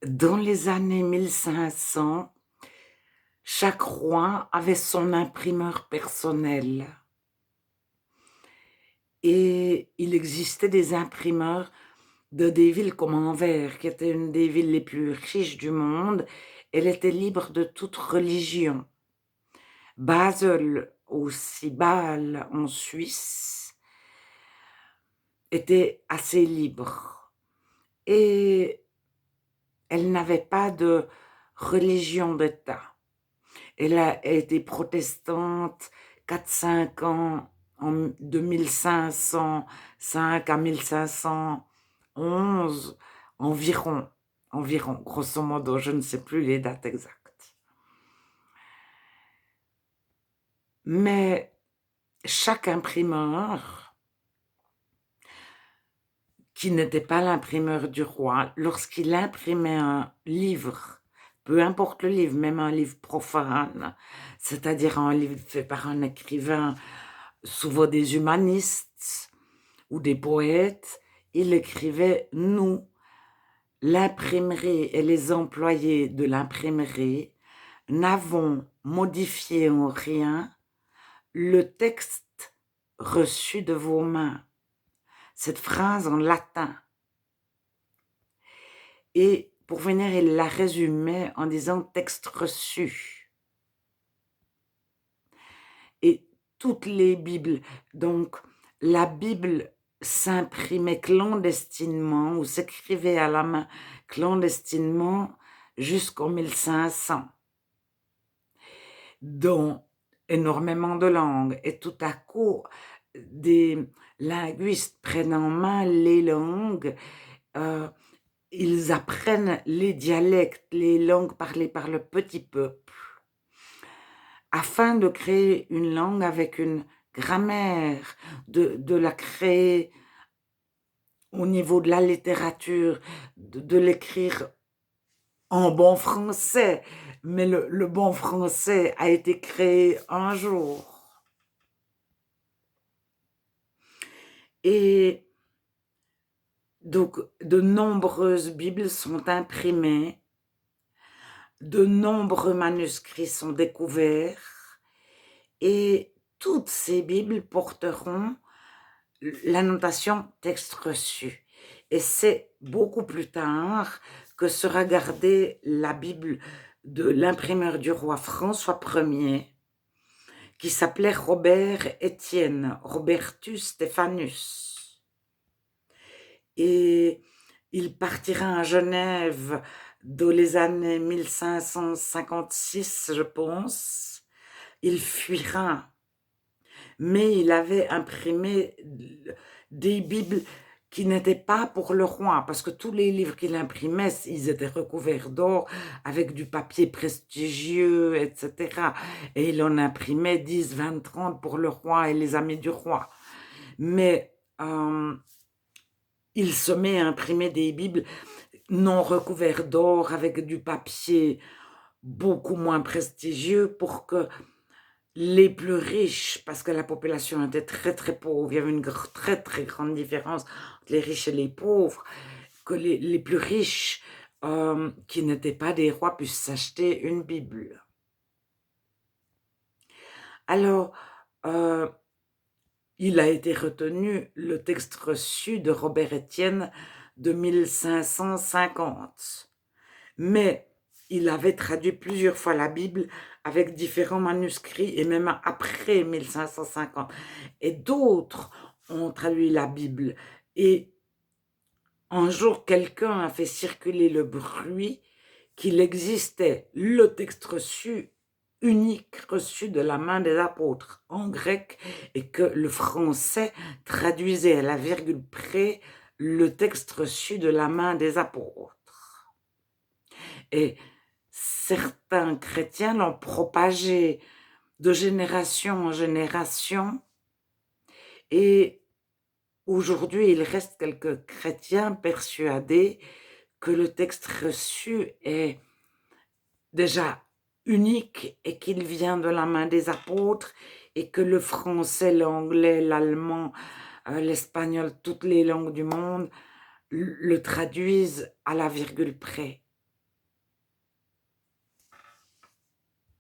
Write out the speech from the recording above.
Dans les années 1500, chaque roi avait son imprimeur personnel et il existait des imprimeurs des villes comme Anvers, qui était une des villes les plus riches du monde. Elle était libre de toute religion. Basel aussi, Bâle en Suisse, était assez libre et elle n'avait pas de religion d'État. Elle a été protestante 4-5 ans, de 1505 à 1511, environ, grosso modo, je ne sais plus les dates exactes. Mais chaque imprimeur, qui n'était pas l'imprimeur du roi, lorsqu'il imprimait un livre, peu importe le livre, même un livre profane, c'est-à-dire un livre fait par un écrivain, souvent des humanistes ou des poètes, il écrivait « Nous, l'imprimerie et les employés de l'imprimerie, n'avons modifié en rien le texte reçu de vos mains ». Cette phrase en latin. Et pour venir, il la résumait en disant « texte reçu ». Et toutes les Bibles, donc la Bible s'imprimait clandestinement ou s'écrivait à la main clandestinement jusqu'en 1500, dans énormément de langues. Et tout à coup, des linguistes prennent en main les langues, ils apprennent les dialectes, les langues parlées par le petit peuple, afin de créer une langue avec une grammaire, de la créer au niveau de la littérature, de l'écrire en bon français. Mais le bon français a été créé un jour. Et donc, de nombreuses Bibles sont imprimées, de nombreux manuscrits sont découverts, et toutes ces Bibles porteront la notation texte reçu. Et c'est beaucoup plus tard que sera gardée la Bible de l'imprimeur du roi François Ier, qui s'appelait Robert Étienne, Robertus Stephanus. Et il partira à Genève dans les années 1556, je pense. Il fuira. Mais il avait imprimé des Bibles qui n'étaient pas pour le roi, parce que tous les livres qu'il imprimait, ils étaient recouverts d'or, avec du papier prestigieux, etc. Et il en imprimait 10, 20, 30 pour le roi et les amis du roi. Mais il se met à imprimer des Bibles non recouverts d'or, avec du papier beaucoup moins prestigieux, pour que les plus riches, parce que la population était très très pauvre, il y avait une très très grande différence entre les riches et les pauvres, que les plus riches, qui n'étaient pas des rois, puissent s'acheter une Bible. Alors, il a été retenu le texte reçu de Robert Étienne de 1550, mais il avait traduit plusieurs fois la Bible avec différents manuscrits, et même après 1550. Et d'autres ont traduit la Bible. Et un jour, quelqu'un a fait circuler le bruit qu'il existait le texte reçu, unique, reçu de la main des apôtres en grec, et que le français traduisait à la virgule près le texte reçu de la main des apôtres. Et certains chrétiens l'ont propagé de génération en génération, et aujourd'hui, il reste quelques chrétiens persuadés que le texte reçu est déjà unique et qu'il vient de la main des apôtres, et que le français, l'anglais, l'allemand, l'espagnol, toutes les langues du monde le traduisent à la virgule près.